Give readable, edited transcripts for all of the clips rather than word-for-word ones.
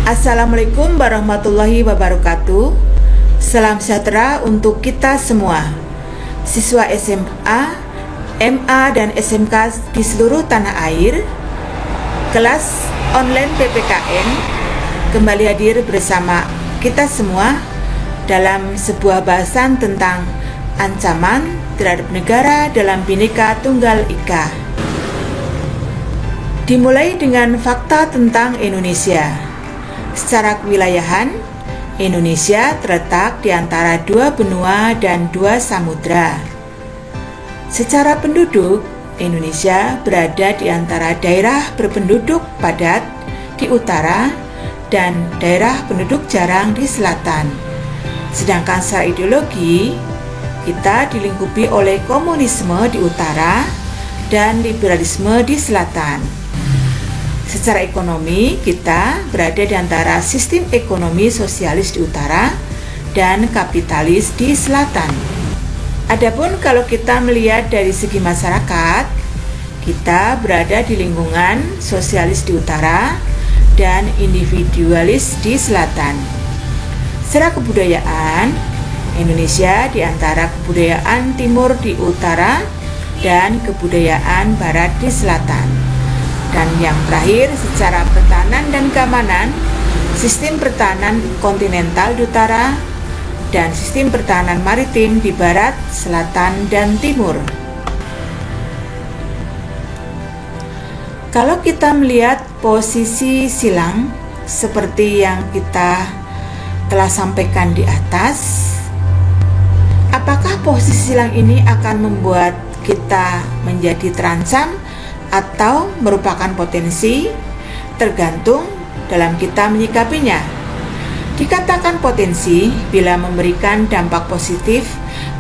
Assalamualaikum warahmatullahi wabarakatuh. Salam sejahtera untuk kita semua, siswa SMA, MA, dan SMK di seluruh tanah air. Kelas online PPKN kembali hadir bersama kita semua dalam sebuah bahasan tentang ancaman terhadap negara dalam Bhinneka Tunggal Ika. Dimulai dengan fakta tentang Indonesia. Secara kewilayahan, Indonesia terletak di antara dua benua dan dua samudra. Secara penduduk, Indonesia berada di antara daerah berpenduduk padat di utara dan daerah penduduk jarang di selatan. Sedangkan secara ideologi, kita dilingkupi oleh komunisme di utara dan liberalisme di selatan. Secara ekonomi, kita berada di antara sistem ekonomi sosialis di utara dan kapitalis di selatan. Adapun kalau kita melihat dari segi masyarakat, kita berada di lingkungan sosialis di utara dan individualis di selatan. Secara kebudayaan, Indonesia di antara kebudayaan timur di utara dan kebudayaan barat di selatan. Dan yang terakhir, secara pertahanan dan keamanan, sistem pertahanan kontinental di utara dan sistem pertahanan maritim di barat, selatan, dan timur. Kalau kita melihat posisi silang seperti yang kita telah sampaikan di atas, apakah posisi silang ini akan membuat kita menjadi terancam atau merupakan potensi? Tergantung dalam kita menyikapinya. Dikatakan potensi bila memberikan dampak positif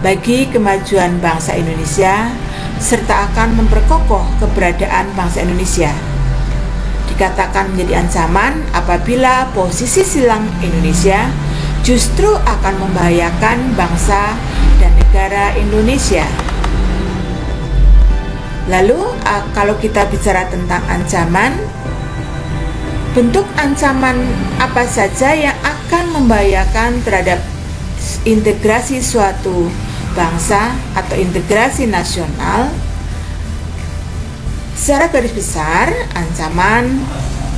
bagi kemajuan bangsa Indonesia serta akan memperkokoh keberadaan bangsa Indonesia. Dikatakan menjadi ancaman apabila posisi silang Indonesia justru akan membahayakan bangsa dan negara Indonesia. Lalu, kalau kita bicara tentang ancaman, bentuk ancaman apa saja yang akan membahayakan terhadap integrasi suatu bangsa atau integrasi nasional? Secara garis besar, ancaman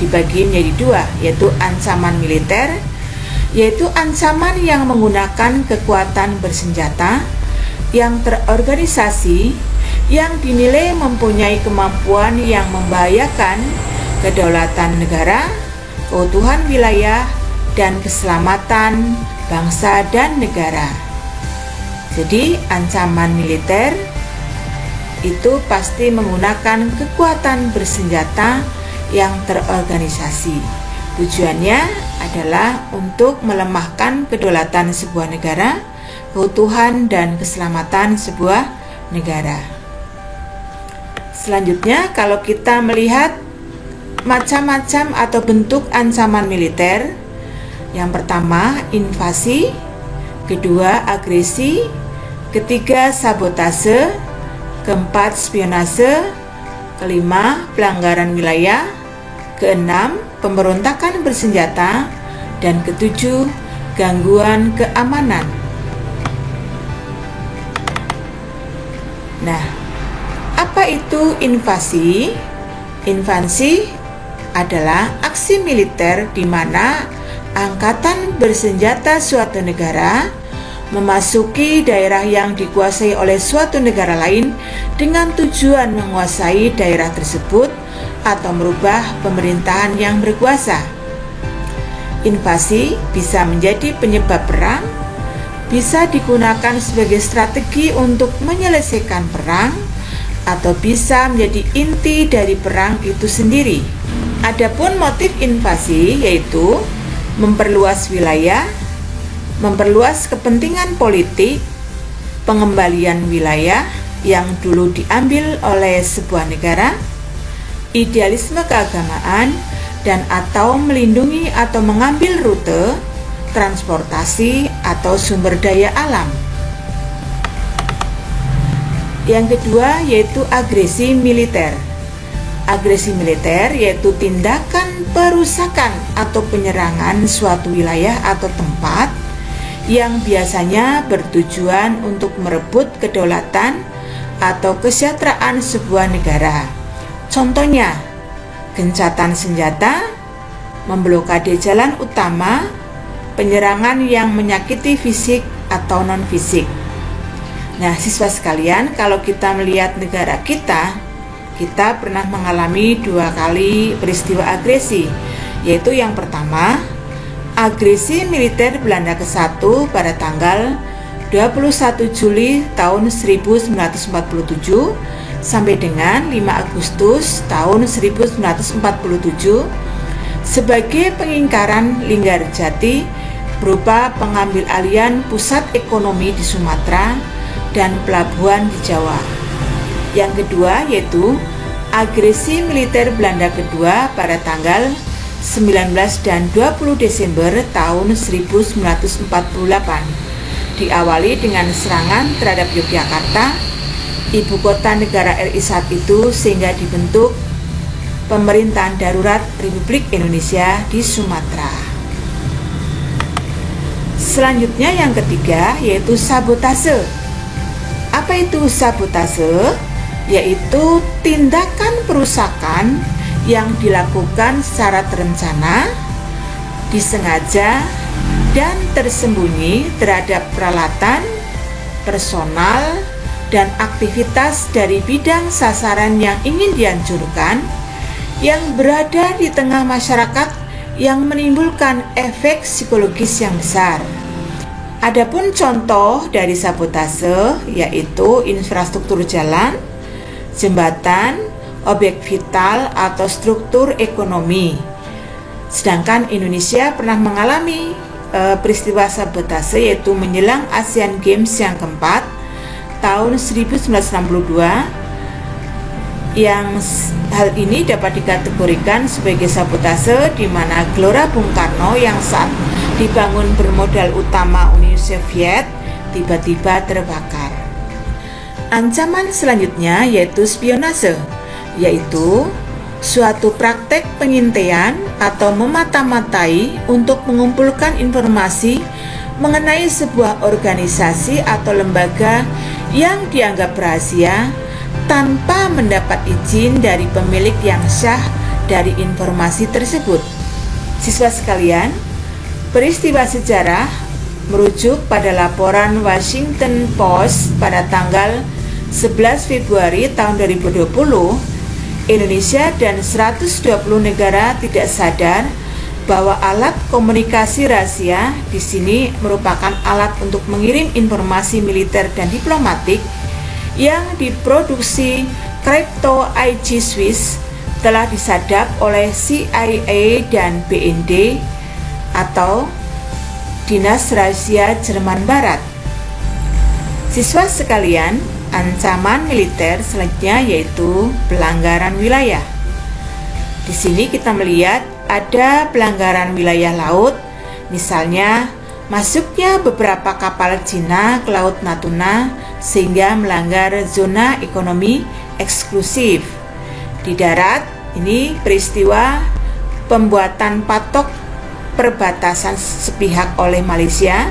dibagi menjadi dua, yaitu ancaman militer, yaitu ancaman yang menggunakan kekuatan bersenjata yang terorganisasi, yang dinilai mempunyai kemampuan yang membahayakan kedaulatan negara, keutuhan wilayah, dan keselamatan bangsa dan negara. Jadi, ancaman militer itu pasti menggunakan kekuatan bersenjata yang terorganisasi. Tujuannya adalah untuk melemahkan kedaulatan sebuah negara, keutuhan dan keselamatan sebuah negara. Selanjutnya, kalau kita melihat macam-macam atau bentuk ancaman militer, yang pertama invasi, kedua agresi, ketiga sabotase, keempat spionase, kelima pelanggaran wilayah, keenam pemberontakan bersenjata, dan ketujuh gangguan keamanan. Nah, apa itu invasi? Invasi adalah aksi militer di mana angkatan bersenjata suatu negara memasuki daerah yang dikuasai oleh suatu negara lain dengan tujuan menguasai daerah tersebut atau merubah pemerintahan yang berkuasa. Invasi bisa menjadi penyebab perang, bisa digunakan sebagai strategi untuk menyelesaikan perang, atau bisa menjadi inti dari perang itu sendiri. Adapun motif invasi yaitu memperluas wilayah, memperluas kepentingan politik, pengembalian wilayah yang dulu diambil oleh sebuah negara, idealisme keagamaan, dan atau melindungi atau mengambil rute, transportasi, atau sumber daya alam. Yang kedua yaitu agresi militer. Agresi militer yaitu tindakan perusakan atau penyerangan suatu wilayah atau tempat yang biasanya bertujuan untuk merebut kedaulatan atau kesejahteraan sebuah negara. Contohnya, gencatan senjata, memblokade jalan utama, penyerangan yang menyakiti fisik atau non-fisik. Nah, siswa sekalian, kalau kita melihat negara kita pernah mengalami 2 kali peristiwa agresi, yaitu yang pertama, agresi militer Belanda ke-1 pada tanggal 21 Juli tahun 1947 sampai dengan 5 Agustus tahun 1947 sebagai pengingkaran Linggarjati berupa pengambil alihan pusat ekonomi di Sumatera dan pelabuhan di Jawa. Yang kedua yaitu agresi militer Belanda kedua pada tanggal 19 dan 20 Desember tahun 1948, diawali dengan serangan terhadap Yogyakarta, ibu kota negara RI saat itu, sehingga dibentuk pemerintahan darurat Republik Indonesia di Sumatera. Selanjutnya yang ketiga yaitu sabotase. Apa itu sabotase? Yaitu tindakan perusakan yang dilakukan secara terencana, disengaja, dan tersembunyi terhadap peralatan, personal, dan aktivitas dari bidang sasaran yang ingin dihancurkan yang berada di tengah masyarakat yang menimbulkan efek psikologis yang besar. Adapun contoh dari sabotase yaitu infrastruktur jalan, jembatan, objek vital atau struktur ekonomi. Sedangkan Indonesia pernah mengalami peristiwa sabotase yaitu menjelang Asian Games yang keempat tahun 1962, yang hal ini dapat dikategorikan sebagai sabotase di mana Gelora Bung Karno yang saat dibangun bermodal utama Uni Soviet tiba-tiba terbakar. Ancaman selanjutnya yaitu spionase, yaitu suatu praktek pengintaian atau memata-matai untuk mengumpulkan informasi mengenai sebuah organisasi atau lembaga yang dianggap rahasia tanpa mendapat izin dari pemilik yang sah dari informasi tersebut. Siswa sekalian, peristiwa sejarah merujuk pada laporan Washington Post pada tanggal 11 Februari tahun 2020, Indonesia dan 120 negara tidak sadar bahwa alat komunikasi rahasia di sini merupakan alat untuk mengirim informasi militer dan diplomatik yang diproduksi Crypto IG Swiss telah disadap oleh CIA dan BND atau Dinas Rahasia Jerman Barat. Siswa sekalian, ancaman militer selanjutnya yaitu pelanggaran wilayah. Di sini kita melihat ada pelanggaran wilayah laut, misalnya masuknya beberapa kapal Cina ke Laut Natuna sehingga melanggar zona ekonomi eksklusif. Di darat, ini peristiwa pembuatan patok perbatasan sepihak oleh Malaysia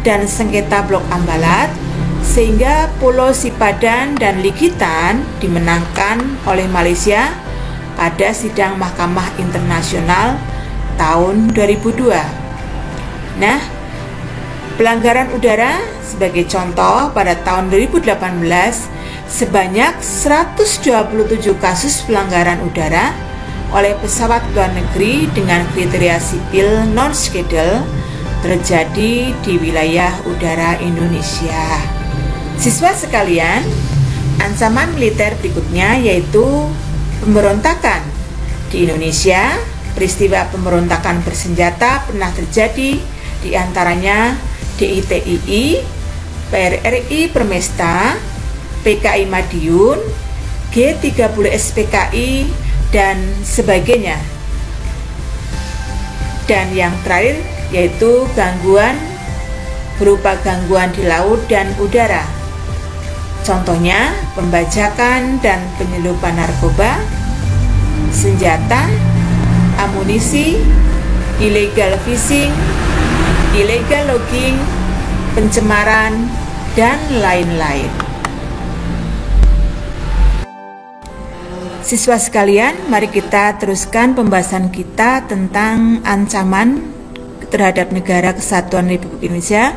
dan sengketa Blok Ambalat, sehingga Pulau Sipadan dan Ligitan dimenangkan oleh Malaysia pada sidang Mahkamah Internasional tahun 2002. Nah, pelanggaran udara sebagai contoh, pada tahun 2018 sebanyak 127 kasus pelanggaran udara oleh pesawat luar negeri dengan kriteria sipil non-schedule terjadi di wilayah udara Indonesia. Siswa sekalian, ancaman militer berikutnya yaitu pemberontakan. Di Indonesia, peristiwa pemberontakan bersenjata pernah terjadi, di antaranya DITII, PRRI Permesta, PKI Madiun, G30 SPKI, dan sebagainya. Dan yang terakhir yaitu gangguan berupa gangguan di laut dan udara. Contohnya pembajakan dan penyelundupan narkoba, senjata, amunisi, illegal fishing, illegal logging, pencemaran, dan lain-lain. Siswa sekalian, mari kita teruskan pembahasan kita tentang ancaman terhadap Negara Kesatuan Republik Indonesia.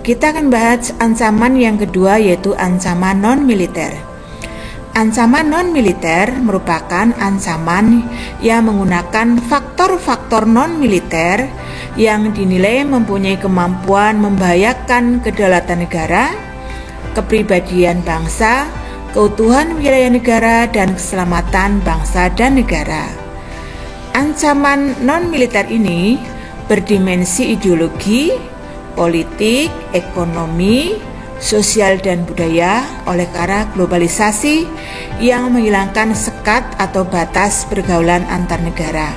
Kita akan bahas ancaman yang kedua, yaitu ancaman non-militer. Ancaman non-militer merupakan ancaman yang menggunakan faktor-faktor non-militer yang dinilai mempunyai kemampuan membahayakan kedaulatan negara, kepribadian bangsa, keutuhan wilayah negara, dan keselamatan bangsa dan negara. Ancaman non-militer ini berdimensi ideologi, politik, ekonomi, sosial, dan budaya oleh karena globalisasi yang menghilangkan sekat atau batas pergaulan antar negara.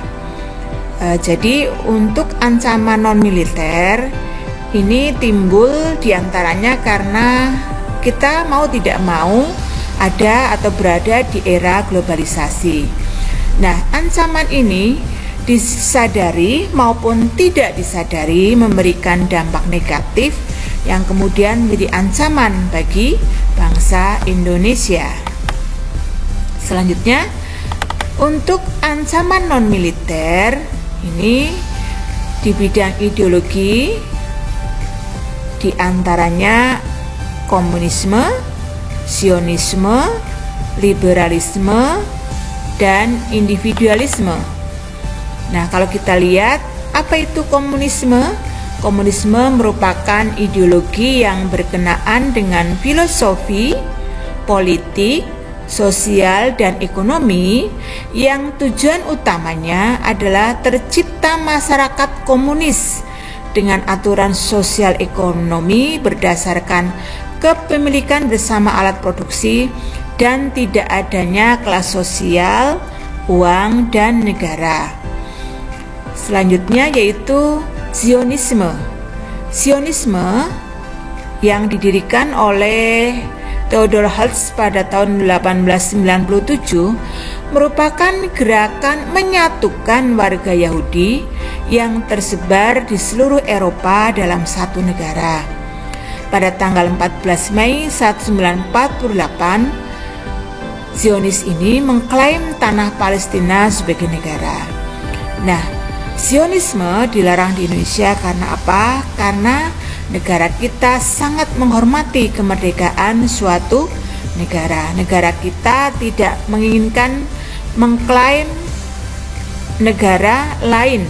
Jadi untuk ancaman non-militer ini timbul diantaranya karena kita mau tidak mau ada atau berada di era globalisasi. Nah, ancaman ini disadari maupun tidak disadari memberikan dampak negatif yang kemudian menjadi ancaman bagi bangsa Indonesia. Selanjutnya, untuk ancaman non-militer ini di bidang ideologi diantaranya komunisme, Zionisme, liberalisme, dan individualisme. Nah, kalau kita lihat apa itu komunisme? Komunisme merupakan ideologi yang berkenaan dengan filosofi, politik, sosial, dan ekonomi yang tujuan utamanya adalah tercipta masyarakat komunis dengan aturan sosial ekonomi berdasarkan kepemilikan bersama alat produksi dan tidak adanya kelas sosial, uang, dan negara. Selanjutnya yaitu Zionisme. Zionisme yang didirikan oleh Theodor Herzl pada tahun 1897 merupakan gerakan menyatukan warga Yahudi yang tersebar di seluruh Eropa dalam satu negara. Pada tanggal 14 Mei 1948, Zionis ini mengklaim tanah Palestina sebagai negara. Nah, Zionisme dilarang di Indonesia karena apa? Karena negara kita sangat menghormati kemerdekaan suatu negara. Negara kita tidak menginginkan mengklaim negara lain.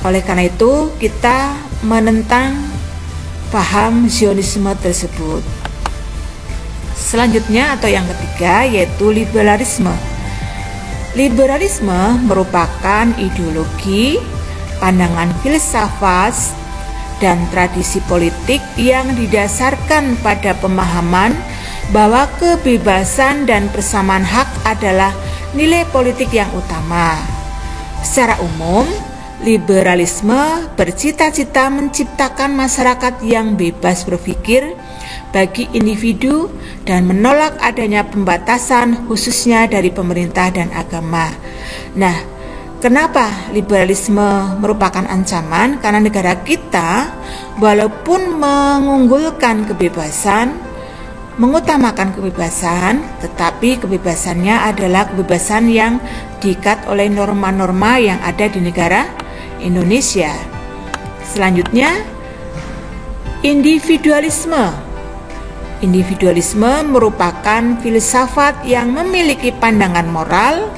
Oleh karena itu, kita menentang paham Zionisme tersebut. Selanjutnya atau yang ketiga yaitu liberalisme. Liberalisme merupakan ideologi, pandangan filsafat, dan tradisi politik yang didasarkan pada pemahaman bahwa kebebasan dan persamaan hak adalah nilai politik yang utama. Secara umum, liberalisme bercita-cita menciptakan masyarakat yang bebas berpikir bagi individu dan menolak adanya pembatasan khususnya dari pemerintah dan agama. Nah, kenapa liberalisme merupakan ancaman? Karena negara kita walaupun mengunggulkan kebebasan, mengutamakan kebebasan, tetapi kebebasannya adalah kebebasan yang diikat oleh norma-norma yang ada di negara Indonesia. Selanjutnya, individualisme. Individualisme merupakan filsafat yang memiliki pandangan moral,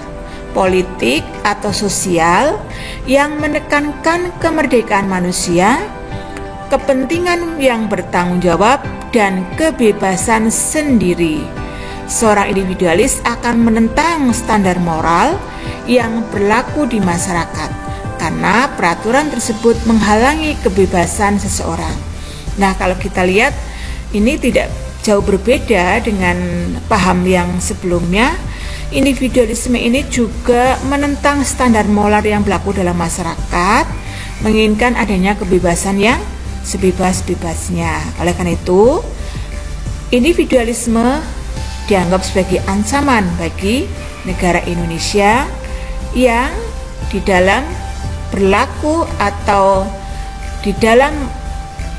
politik, atau sosial yang menekankan kemerdekaan manusia, kepentingan yang bertanggung jawab, dan kebebasan sendiri. Seorang individualis akan menentang standar moral yang berlaku di masyarakat karena peraturan tersebut menghalangi kebebasan seseorang. Nah, kalau kita lihat ini tidak jauh berbeda dengan paham yang sebelumnya. Individualisme ini juga menentang standar moral yang berlaku dalam masyarakat, menginginkan adanya kebebasan yang sebebas-bebasnya. Oleh karena itu, individualisme dianggap sebagai ancaman bagi negara Indonesia yang di dalam berlaku atau di dalam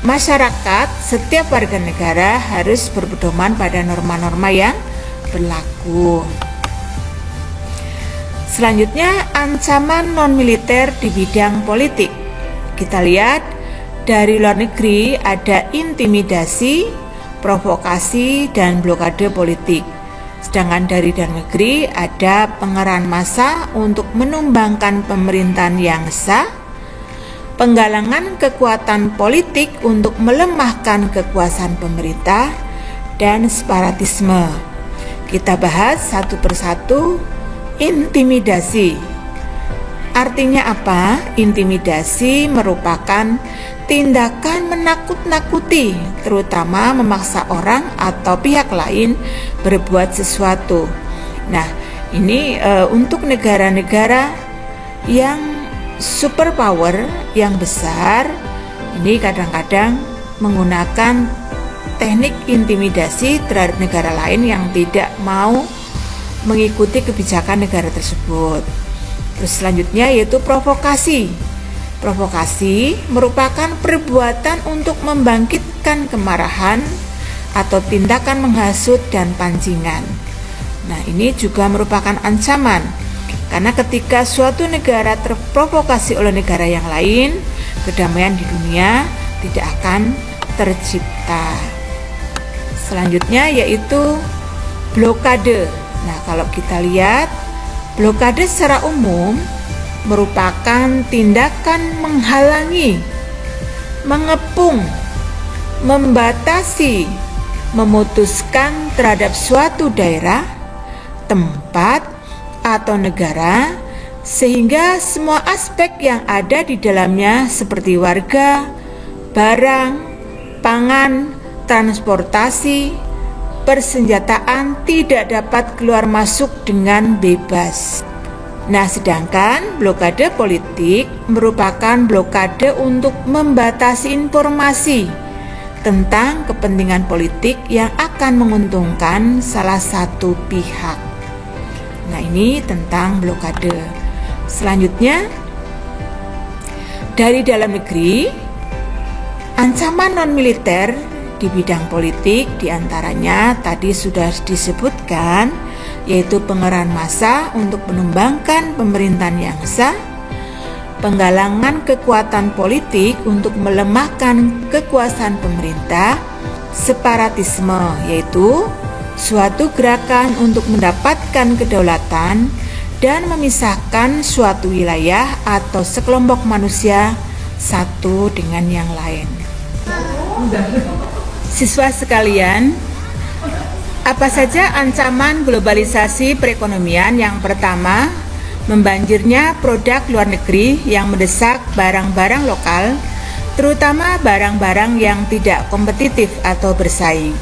masyarakat setiap warga negara harus berpedoman pada norma-norma yang berlaku. Selanjutnya, ancaman non-militer di bidang politik. Kita lihat dari luar negeri ada intimidasi, provokasi, dan blokade politik. Sedangkan dari dalam negeri ada pengerahan massa untuk menumbangkan pemerintahan yang sah, penggalangan kekuatan politik untuk melemahkan kekuasaan pemerintah, dan separatisme. Kita bahas satu persatu. Intimidasi. Artinya apa? Intimidasi merupakan tindakan menakut-nakuti, terutama memaksa orang atau pihak lain berbuat sesuatu. Nah, ini untuk negara-negara yang superpower, yang besar, ini kadang-kadang menggunakan teknik intimidasi terhadap negara lain yang tidak mau mengikuti kebijakan negara tersebut. Terus selanjutnya yaitu provokasi. Provokasi merupakan perbuatan untuk membangkitkan kemarahan atau tindakan menghasut dan pancingan. Nah, ini juga merupakan ancaman karena ketika suatu negara terprovokasi oleh negara yang lain, kedamaian di dunia tidak akan tercipta. Selanjutnya yaitu blokade. Nah, kalau kita lihat, blokade secara umum merupakan tindakan menghalangi, mengepung, membatasi, memutuskan terhadap suatu daerah, tempat, atau negara, sehingga semua aspek yang ada di dalamnya seperti warga, barang, pangan, transportasi, persenjataan tidak dapat keluar masuk dengan bebas. Nah, sedangkan blokade politik merupakan blokade untuk membatasi informasi tentang kepentingan politik yang akan menguntungkan salah satu pihak. Nah, ini tentang blokade. Selanjutnya, dari dalam negeri, ancaman non-militer di bidang politik diantaranya tadi sudah disebutkan, yaitu pengerahan massa untuk menumbangkan pemerintahan yang sah, penggalangan kekuatan politik untuk melemahkan kekuasaan pemerintah, separatisme yaitu suatu gerakan untuk mendapatkan kedaulatan dan memisahkan suatu wilayah atau sekelompok manusia satu dengan yang lain. Siswa sekalian, apa saja ancaman globalisasi perekonomian? Yang pertama, membanjirnya produk luar negeri yang mendesak barang-barang lokal, terutama barang-barang yang tidak kompetitif atau bersaing.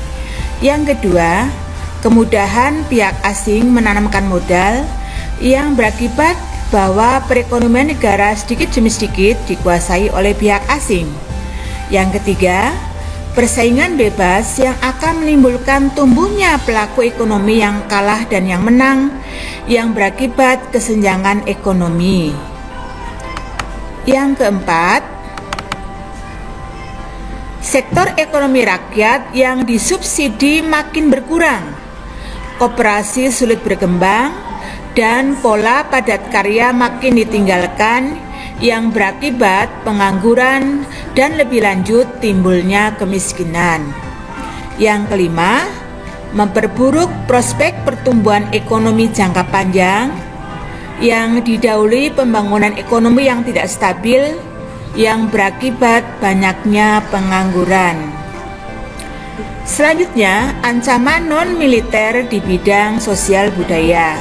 Yang kedua, kemudahan pihak asing menanamkan modal yang berakibat bahwa perekonomian negara sedikit demi sedikit dikuasai oleh pihak asing. Yang ketiga, persaingan bebas yang akan menimbulkan tumbuhnya pelaku ekonomi yang kalah dan yang menang, yang berakibat kesenjangan ekonomi. Yang keempat, sektor ekonomi rakyat yang disubsidi makin berkurang, koperasi sulit berkembang, dan pola padat karya makin ditinggalkan, yang berakibat pengangguran dan lebih lanjut timbulnya kemiskinan. Yang kelima, memperburuk prospek pertumbuhan ekonomi jangka panjang yang didahului pembangunan ekonomi yang tidak stabil yang berakibat banyaknya pengangguran. Selanjutnya, ancaman non-militer di bidang sosial budaya.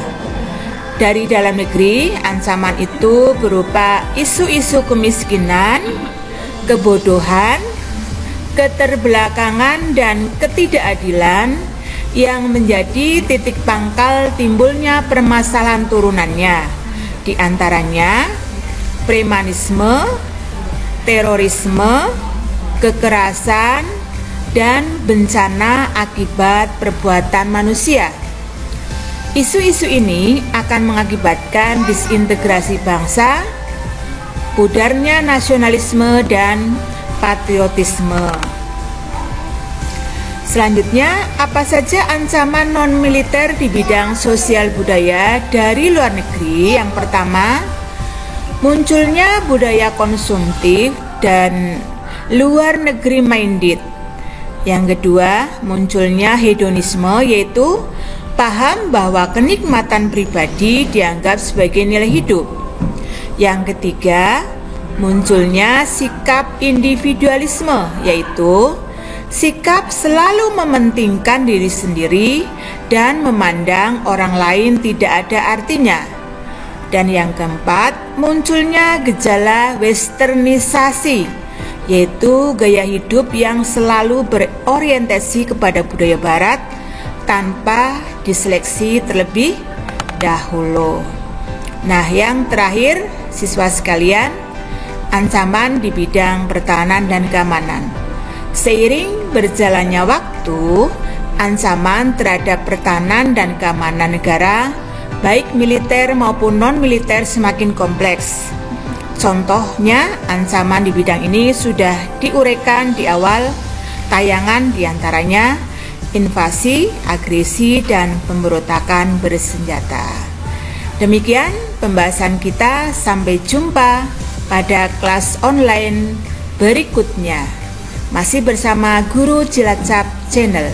Dari dalam negeri, ancaman itu berupa isu-isu kemiskinan, kebodohan, keterbelakangan, dan ketidakadilan yang menjadi titik pangkal timbulnya permasalahan turunannya, di antaranya premanisme, terorisme, kekerasan, dan bencana akibat perbuatan manusia. Isu-isu ini akan mengakibatkan disintegrasi bangsa, pudarnya nasionalisme dan patriotisme. Selanjutnya, apa saja ancaman non-militer di bidang sosial budaya dari luar negeri? Yang pertama, munculnya budaya konsumtif dan luar negeri minded. Yang kedua, munculnya hedonisme, yaitu paham bahwa kenikmatan pribadi dianggap sebagai nilai hidup. Yang ketiga, munculnya sikap individualisme, yaitu sikap selalu mementingkan diri sendiri dan memandang orang lain tidak ada artinya. Dan yang keempat, munculnya gejala westernisasi, yaitu gaya hidup yang selalu berorientasi kepada budaya barat tanpa diseleksi terlebih dahulu. Nah, yang terakhir, siswa sekalian, ancaman di bidang pertahanan dan keamanan. Seiring berjalannya waktu, ancaman terhadap pertahanan dan keamanan negara, baik militer maupun non-militer, semakin kompleks. Contohnya, ancaman di bidang ini sudah diuraikan di awal tayangan, diantaranya invasi, agresi, dan pemberontakan bersenjata. Demikian pembahasan kita, sampai jumpa pada kelas online berikutnya. Masih bersama Guru Cilacap Channel.